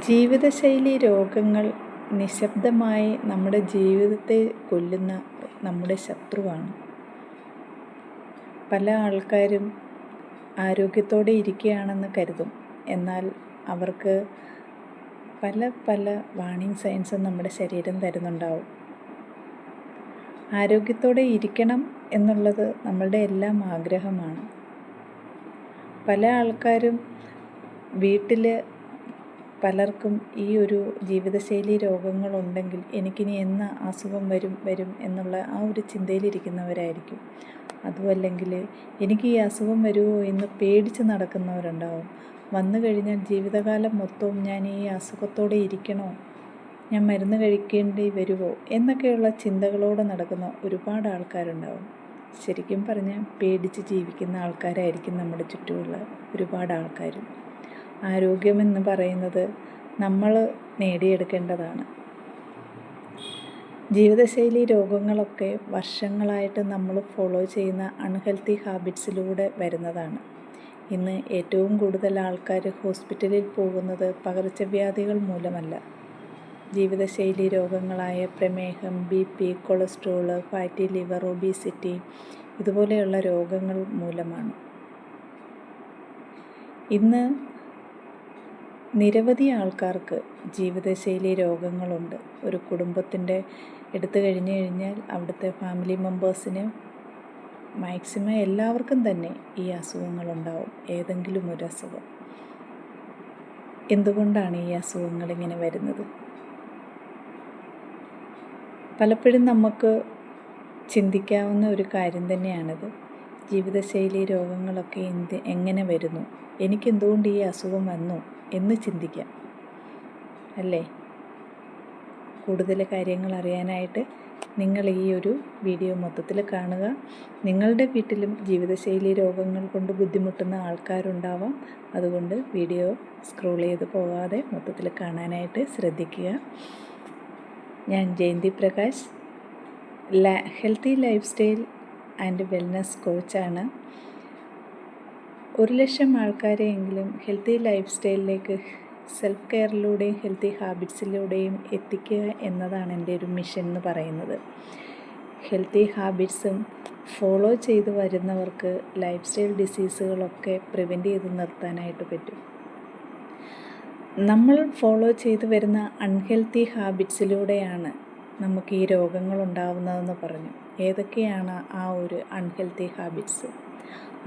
ജീവിതശൈലി രോഗങ്ങൾ നിശബ്ദമായി നമ്മുടെ ജീവിതത്തെ കൊല്ലുന്ന നമ്മുടെ ശത്രുവാണ്. പല ആൾക്കാരും ആരോഗ്യത്തോടെ ഇരിക്കുകയാണെന്ന് കരുതും. എന്നാൽ അവർക്ക് പല വാർണിംഗ് സൈൻസും നമ്മുടെ ശരീരം തരുന്നുണ്ടാവും. ആരോഗ്യത്തോടെ ഇരിക്കണം എന്നുള്ളത് നമ്മളുടെ എല്ലാം ആഗ്രഹമാണ്. പല ആൾക്കാരും വീട്ടിൽ പലർക്കും ഈ ഒരു ജീവിതശൈലി രോഗങ്ങളുണ്ടെങ്കിൽ എനിക്കിനി എന്ന് അസുഖം വരും എന്നുള്ള ആ ഒരു ചിന്തയിലിരിക്കുന്നവരായിരിക്കും. അതുമല്ലെങ്കിൽ എനിക്ക് ഈ അസുഖം വരുമോ എന്ന് പേടിച്ച് നടക്കുന്നവരുണ്ടാവും. വന്നു കഴിഞ്ഞാൽ ജീവിതകാലം മൊത്തവും ഞാൻ ഈ അസുഖത്തോടെ ഇരിക്കണോ, ഞാൻ മരുന്ന് കഴിക്കേണ്ടി വരുമോ എന്നൊക്കെയുള്ള ചിന്തകളോടെ നടക്കുന്ന ഒരുപാട് ആൾക്കാരുണ്ടാവും. ശരിക്കും പറഞ്ഞാൽ പേടിച്ച് ജീവിക്കുന്ന ആൾക്കാരായിരിക്കും നമ്മുടെ ചുറ്റുമുള്ള ഒരുപാട് ആൾക്കാരും. ആരോഗ്യമെന്ന് പറയുന്നത് നമ്മൾ നേടിയെടുക്കേണ്ടതാണ്. ജീവിതശൈലി രോഗങ്ങളൊക്കെ വർഷങ്ങളായിട്ട് നമ്മൾ ഫോളോ ചെയ്യുന്ന അൺഹെൽത്തി ഹാബിറ്റ്സിലൂടെ വരുന്നതാണ്. ഇന്ന് ഏറ്റവും കൂടുതൽ ആൾക്കാർ ഹോസ്പിറ്റലിൽ പോകുന്നത് പകർച്ചവ്യാധികൾ മൂലമല്ല, ജീവിതശൈലി രോഗങ്ങളായ പ്രമേഹം, BP, cholesterol, fatty liver, obesity ഇതുപോലെയുള്ള രോഗങ്ങൾ മൂലമാണ്. ഇന്ന് നിരവധി ആൾക്കാർക്ക് ജീവിതശൈലി രോഗങ്ങളുണ്ട്. ഒരു കുടുംബത്തിൻ്റെ എടുത്തു കഴിഞ്ഞാൽ അവിടുത്തെ ഫാമിലി മെമ്പേഴ്സിന് മാക്സിമം എല്ലാവർക്കും തന്നെ ഈ അസുഖങ്ങളുണ്ടാവും, ഏതെങ്കിലും ഒരു അസുഖം. എന്തുകൊണ്ടാണ് ഈ അസുഖങ്ങൾ ഇങ്ങനെ വരുന്നത്? പലപ്പോഴും നമുക്ക് ചിന്തിക്കാവുന്ന ഒരു കാര്യം തന്നെയാണിത്. ജീവിതശൈലി രോഗങ്ങളൊക്കെ എങ്ങനെ വരുന്നു, എനിക്കെന്തുകൊണ്ട് ഈ അസുഖം വന്നു എന്ന് ചിന്തിക്കാം, അല്ലേ? കൂടുതൽ കാര്യങ്ങൾ അറിയാനായിട്ട് നിങ്ങൾ ഈ ഒരു വീഡിയോ മൊത്തത്തിൽ കാണുക. നിങ്ങളുടെ വീട്ടിലും ജീവിതശൈലി രോഗങ്ങൾ കൊണ്ട് ബുദ്ധിമുട്ടുന്ന ആൾക്കാരുണ്ടാവാം. അതുകൊണ്ട് വീഡിയോ സ്ക്രോൾ ചെയ്ത് പോകാതെ മൊത്തത്തിൽ കാണാനായിട്ട് ശ്രദ്ധിക്കുക. ഞാൻ Jayanthi Prakash, healthy lifestyle and wellness കോച്ചാണ്. 1,00,000 ആൾക്കാരെയെങ്കിലും ഹെൽത്തി ലൈഫ് സ്റ്റൈലിലേക്ക് സെൽഫ് കെയറിലൂടെയും ഹെൽത്തി ഹാബിറ്റ്സിലൂടെയും എത്തിക്കുക എന്നതാണ് എൻ്റെ ഒരു മിഷൻ എന്ന് പറയുന്നത്. ഹെൽത്തി ഹാബിറ്റ്സും ഫോളോ ചെയ്ത് വരുന്നവർക്ക് ലൈഫ് സ്റ്റൈൽ ഡിസീസുകളൊക്കെ പ്രിവെൻറ്റ് ചെയ്ത് നിർത്താനായിട്ട് പറ്റും. നമ്മൾ ഫോളോ ചെയ്ത് വരുന്ന അൺഹെൽത്തി ഹാബിറ്റ്സിലൂടെയാണ് നമുക്ക് ഈ രോഗങ്ങൾ ഉണ്ടാവുന്നതെന്ന് പറഞ്ഞു. ഏതൊക്കെയാണ് ആ ഒരു അൺഹെൽത്തി ഹാബിറ്റ്സ്?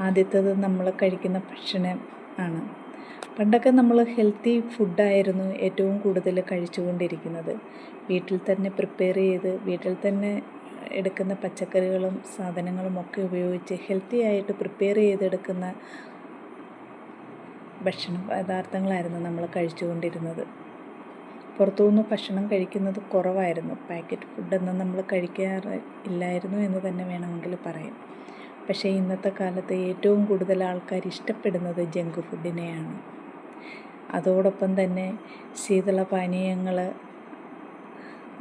ആദ്യത്തേത് നമ്മൾ കഴിക്കുന്ന ഭക്ഷണം ആണ്. പണ്ടൊക്കെ നമ്മൾ ഹെൽത്തി ഫുഡായിരുന്നു ഏറ്റവും കൂടുതൽ കഴിച്ചുകൊണ്ടിരിക്കുന്നത്. വീട്ടിൽ തന്നെ പ്രിപ്പയർ ചെയ്ത് വീട്ടിൽ തന്നെ എടുക്കുന്ന പച്ചക്കറികളും സാധനങ്ങളും ഒക്കെ ഉപയോഗിച്ച് ഹെൽത്തി ആയിട്ട് പ്രിപ്പയർ ചെയ്തെടുക്കുന്ന ഭക്ഷണ പദാർത്ഥങ്ങളായിരുന്നു നമ്മൾ കഴിച്ചുകൊണ്ടിരുന്നത്. പുറത്തുനിന്ന് ഭക്ഷണം കഴിക്കുന്നത് കുറവായിരുന്നു. പാക്കറ്റ് ഫുഡൊന്നും നമ്മൾ കഴിക്കാറ് ഇല്ലായിരുന്നു എന്ന് തന്നെ വേണമെങ്കിൽ പറയാം. പക്ഷേ ഇന്നത്തെ കാലത്ത് ഏറ്റവും കൂടുതൽ ആൾക്കാർ ഇഷ്ടപ്പെടുന്നത് ജങ്ക് ഫുഡിനെയാണ്. അതോടൊപ്പം തന്നെ ശീതളപാനീയങ്ങൾ,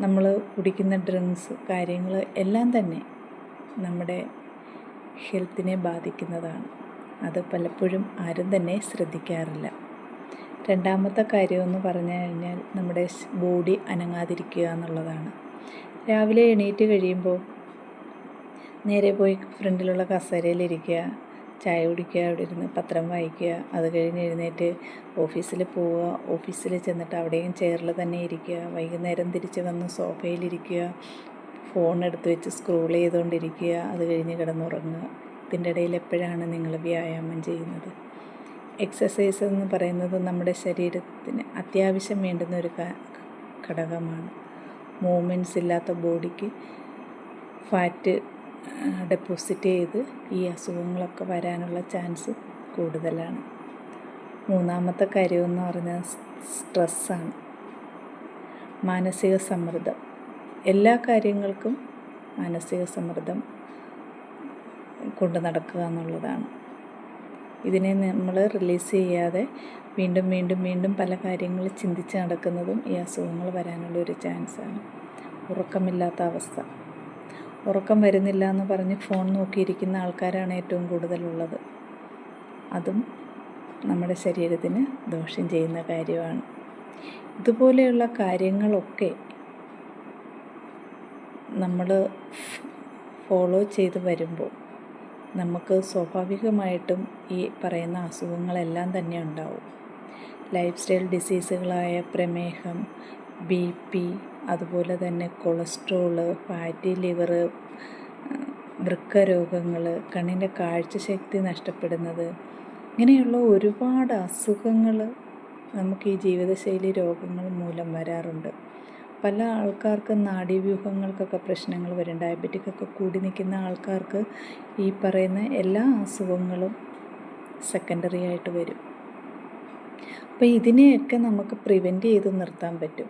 നമ്മൾ കുടിക്കുന്ന ഡ്രിങ്ക്സ് കാര്യങ്ങൾ എല്ലാം തന്നെ നമ്മുടെ ഹെൽത്തിനെ ബാധിക്കുന്നതാണ്. അത് പലപ്പോഴും ആരും തന്നെ ശ്രദ്ധിക്കാറില്ല. രണ്ടാമത്തെ കാര്യമെന്ന് പറഞ്ഞു കഴിഞ്ഞാൽ നമ്മുടെ ബോഡി അനങ്ങാതിരിക്കുക എന്നുള്ളതാണ്. രാവിലെ എണീറ്റ് കഴിയുമ്പോൾ നേരെ പോയി ഫ്രണ്ടിലുള്ള കസേരയിലിരിക്കുക, ചായ കുടിക്കുക, അവിടെ ഇരുന്ന് പത്രം വായിക്കുക, അത് കഴിഞ്ഞ് എഴുന്നേറ്റ് ഓഫീസിൽ പോവുക, ഓഫീസിൽ ചെന്നിട്ട് അവിടെയും ചെയറിൽ തന്നെ ഇരിക്കുക, വൈകുന്നേരം തിരിച്ച് വന്ന് സോഫയിലിരിക്കുക, ഫോൺ എടുത്ത് വെച്ച് സ്ക്രോൾ ചെയ്തുകൊണ്ടിരിക്കുക, അത് കഴിഞ്ഞ് കിടന്നുറങ്ങുക. ഇതിൻ്റെ ഇടയിൽ എപ്പോഴാണ് നിങ്ങൾ വ്യായാമം ചെയ്യുന്നത്? എക്സസൈസ് എന്ന് പറയുന്നത് നമ്മുടെ ശരീരത്തിന് അത്യാവശ്യം വേണ്ടുന്ന ഒരു ഘടകമാണ്. മൂവ്മെൻറ്റ്സ് ഇല്ലാത്ത ബോഡിക്ക് ഫാറ്റ് ഡെപ്പോസിറ്റ് ചെയ്ത് ഈ അസുഖങ്ങളൊക്കെ വരാനുള്ള ചാൻസ് കൂടുതലാണ്. മൂന്നാമത്തെ കാര്യമെന്ന് പറഞ്ഞാൽ സ്ട്രെസ്സാണ്, മാനസിക സമ്മർദ്ദം. എല്ലാ കാര്യങ്ങൾക്കും മാനസിക സമ്മർദ്ദം കൊണ്ട് നടക്കുക എന്നുള്ളതാണ്. ഇതിനെ നമ്മൾ റിലീസ് ചെയ്യാതെ വീണ്ടും പല കാര്യങ്ങൾ ചിന്തിച്ച് നടക്കുന്നതും ഈ അസുഖങ്ങൾ വരാനുള്ളൊരു ചാൻസാണ്. ഉറക്കമില്ലാത്ത അവസ്ഥ, ഉറക്കം വരുന്നില്ല എന്ന് പറഞ്ഞ് ഫോൺ നോക്കിയിരിക്കുന്ന ആൾക്കാരാണ് ഏറ്റവും കൂടുതലുള്ളത്. അതും നമ്മുടെ ശരീരത്തിന് ദോഷം ചെയ്യുന്ന കാര്യമാണ്. ഇതുപോലെയുള്ള കാര്യങ്ങളൊക്കെ നമ്മൾ ഫോളോ ചെയ്ത് വരുമ്പോൾ നമുക്ക് സ്വാഭാവികമായിട്ടും ഈ പറയുന്ന അസുഖങ്ങളെല്ലാം തന്നെ ഉണ്ടാവും. ലൈഫ് സ്റ്റൈൽ ഡിസീസുകളായ പ്രമേഹം, BP, അതുപോലെ തന്നെ കൊളസ്ട്രോള്, ഫാറ്റി ലിവർ, വൃക്ക രോഗങ്ങൾ, കണ്ണിൻ്റെ കാഴ്ചശക്തി നഷ്ടപ്പെടുന്നത്, ഇങ്ങനെയുള്ള ഒരുപാട് അസുഖങ്ങൾ നമുക്ക് ഈ ജീവിതശൈലി രോഗങ്ങൾ മൂലം വരാറുണ്ട്. പല ആൾക്കാർക്കും നാഡീവ്യൂഹങ്ങൾക്കൊക്കെ പ്രശ്നങ്ങൾ വരും. ഡയബറ്റിക്കൊക്കെ കൂടി നിൽക്കുന്ന ആൾക്കാർക്ക് ഈ പറയുന്ന എല്ലാ അസുഖങ്ങളും സെക്കൻഡറി ആയിട്ട് വരും. അപ്പോൾ ഇതിനെയൊക്കെ നമുക്ക് പ്രിവെൻറ്റ് ചെയ്ത് നിർത്താൻ പറ്റും.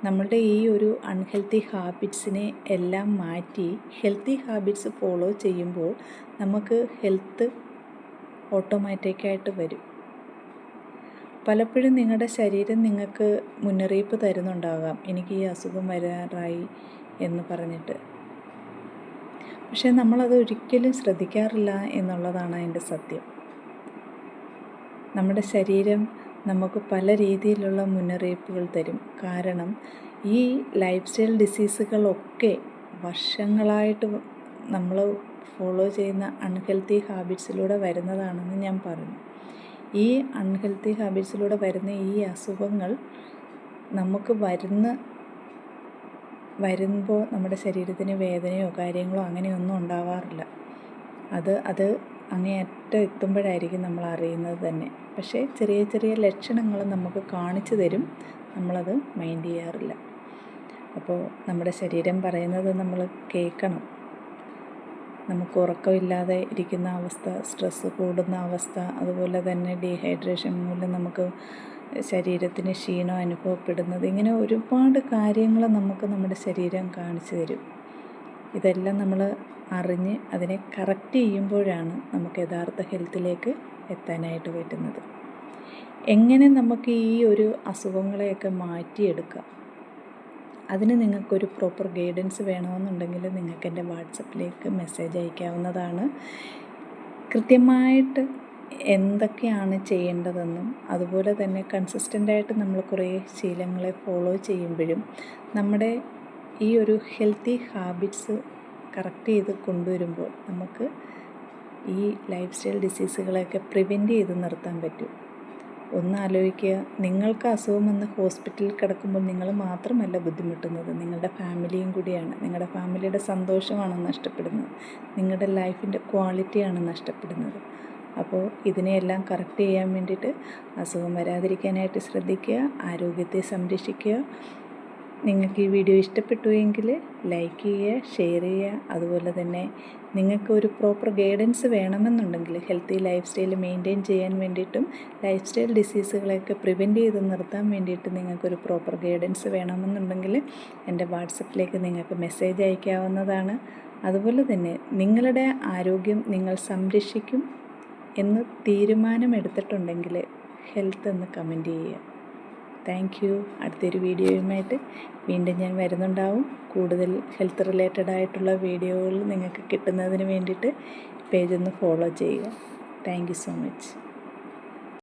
നമ്മളുടെ ഈ ഒരു അൺഹെൽത്തി ഹാബിറ്റ്സിനെ എല്ലാം മാറ്റി ഹെൽത്തി ഹാബിറ്റ്സ് ഫോളോ ചെയ്യുമ്പോൾ നമുക്ക് ഹെൽത്ത് ഓട്ടോമാറ്റിക്കായിട്ട് വരും. പലപ്പോഴും നിങ്ങളുടെ ശരീരം നിങ്ങൾക്ക് മുന്നറിയിപ്പ് തരുന്നുണ്ടാകാം, എനിക്ക് ഈ അസുഖം വരാറായി എന്ന് പറഞ്ഞിട്ട്. പക്ഷേ നമ്മളത് ഒരിക്കലും ശ്രദ്ധിക്കാറില്ല എന്നുള്ളതാണ് അതിൻ്റെ സത്യം. നമ്മുടെ ശരീരം നമുക്ക് പല രീതിയിലുള്ള മുന്നറിയിപ്പുകൾ തരും. കാരണം ഈ ലൈഫ് സ്റ്റൈൽ ഡിസീസുകളൊക്കെ വർഷങ്ങളായിട്ട് നമ്മൾ ഫോളോ ചെയ്യുന്ന അൺഹെൽത്തി ഹാബിറ്റ്സിലൂടെ വരുന്നതാണെന്ന് ഞാൻ പറഞ്ഞു. ഈ അൺഹെൽത്തി ഹാബിറ്റ്സിലൂടെ വരുന്ന ഈ അസുഖങ്ങൾ നമുക്ക് വരുമ്പോൾ നമ്മുടെ ശരീരത്തിന് വേദനയോ കാര്യങ്ങളോ അങ്ങനെയൊന്നും ഉണ്ടാവാറില്ല. അത് അങ്ങേയറ്റം എത്തുമ്പോഴായിരിക്കും നമ്മൾ അറിയുന്നത് തന്നെ. പക്ഷേ ചെറിയ ചെറിയ ലക്ഷണങ്ങൾ നമുക്ക് കാണിച്ചു തരും, നമ്മളത് മൈൻഡ് ചെയ്യാറില്ല. അപ്പോൾ നമ്മുടെ ശരീരം പറയുന്നത് നമ്മൾ കേൾക്കണം. നമുക്ക് ഉറക്കമില്ലാതെ ഇരിക്കുന്ന അവസ്ഥ, സ്ട്രെസ്സ് കൂടുന്ന അവസ്ഥ, അതുപോലെ തന്നെ ഡീഹൈഡ്രേഷൻ മൂലം നമുക്ക് ശരീരത്തിന് ക്ഷീണം അനുഭവപ്പെടുന്നത്, ഇങ്ങനെ ഒരുപാട് കാര്യങ്ങൾ നമുക്ക് നമ്മുടെ ശരീരം കാണിച്ചു തരും. ഇതെല്ലാം നമ്മൾ അറിഞ്ഞ് അതിനെ കറക്റ്റ് ചെയ്യുമ്പോഴാണ് നമുക്ക് യഥാർത്ഥ ഹെൽത്തിലേക്ക് എത്താനായിട്ട് പറ്റുന്നത്. എങ്ങനെ നമുക്ക് ഈ ഒരു അസുഖങ്ങളെയൊക്കെ മാറ്റിയെടുക്കാം, അതിന് നിങ്ങൾക്കൊരു പ്രോപ്പർ ഗൈഡൻസ് വേണമെന്നുണ്ടെങ്കിൽ നിങ്ങൾക്ക് എൻ്റെ വാട്സപ്പിലേക്ക് മെസ്സേജ് അയക്കാവുന്നതാണ്. കൃത്യമായിട്ട് എന്തൊക്കെയാണ് ചെയ്യേണ്ടതെന്നും അതുപോലെ തന്നെ കൺസിസ്റ്റൻ്റായിട്ട് നമ്മൾ കുറേ ശീലങ്ങളെ ഫോളോ ചെയ്യുമ്പോഴും നമ്മുടെ ഈ ഒരു ഹെൽത്തി ഹാബിറ്റ്സ് കറക്റ്റ് ചെയ്ത് കൊണ്ടുവരുമ്പോൾ നമുക്ക് ഈ ലൈഫ് സ്റ്റൈൽ ഡിസീസുകളെയൊക്കെ പ്രിവെൻറ്റ് ചെയ്ത് നിർത്താൻ പറ്റും. ഒന്നാലോചിക്കുക, നിങ്ങൾക്ക് അസുഖം വന്ന് ഹോസ്പിറ്റലിൽ കിടക്കുമ്പോൾ നിങ്ങൾ മാത്രമല്ല ബുദ്ധിമുട്ടുന്നത്, നിങ്ങളുടെ ഫാമിലിയും കൂടിയാണ്. നിങ്ങളുടെ ഫാമിലിയുടെ സന്തോഷമാണ് നഷ്ടപ്പെടുന്നത്, നിങ്ങളുടെ ലൈഫിൻ്റെ ക്വാളിറ്റിയാണ് നഷ്ടപ്പെടുന്നത്. അപ്പോൾ ഇതിനെയെല്ലാം കറക്റ്റ് ചെയ്യാൻ വേണ്ടിയിട്ട് അസുഖം വരാതിരിക്കാനായിട്ട് ശ്രദ്ധിക്കുക, ആരോഗ്യത്തെ സംരക്ഷിക്കുക. നിങ്ങൾക്ക് ഈ വീഡിയോ ഇഷ്ടപ്പെട്ടു എങ്കിൽ ലൈക്ക് ചെയ്യുക, ഷെയർ ചെയ്യുക. അതുപോലെ തന്നെ നിങ്ങൾക്ക് ഒരു പ്രോപ്പർ ഗൈഡൻസ് വേണമെന്നുണ്ടെങ്കിൽ ഹെൽത്തി ലൈഫ് സ്റ്റൈൽ മെയിൻറ്റെയിൻ ചെയ്യാൻ വേണ്ടിയിട്ടും ലൈഫ് സ്റ്റൈൽ ഡിസീസുകളെയൊക്കെ പ്രിവെൻറ്റ് ചെയ്ത് നിർത്താൻ വേണ്ടിയിട്ട് നിങ്ങൾക്കൊരു പ്രോപ്പർ ഗൈഡൻസ് വേണമെന്നുണ്ടെങ്കിൽ എൻ്റെ വാട്സപ്പിലേക്ക് നിങ്ങൾക്ക് മെസ്സേജ് അയക്കാവുന്നതാണ്. അതുപോലെ തന്നെ നിങ്ങളുടെ ആരോഗ്യം നിങ്ങൾ സംരക്ഷിക്കും എന്ന് തീരുമാനമെടുത്തിട്ടുണ്ടെങ്കിൽ ഹെൽത്ത് എന്ന് കമൻറ്റ് ചെയ്യുക. Thank you. അടുത്തൊരു വീഡിയോയുമായിട്ട് വീണ്ടും ഞാൻ വരുന്നുണ്ടാവും. കൂടുതൽ ഹെൽത്ത് റിലേറ്റഡ് ആയിട്ടുള്ള വീഡിയോകൾ നിങ്ങൾക്ക് കിട്ടുന്നതിന് വേണ്ടിയിട്ട് പേജൊന്ന് ഫോളോ ചെയ്യുക. Thank you so much.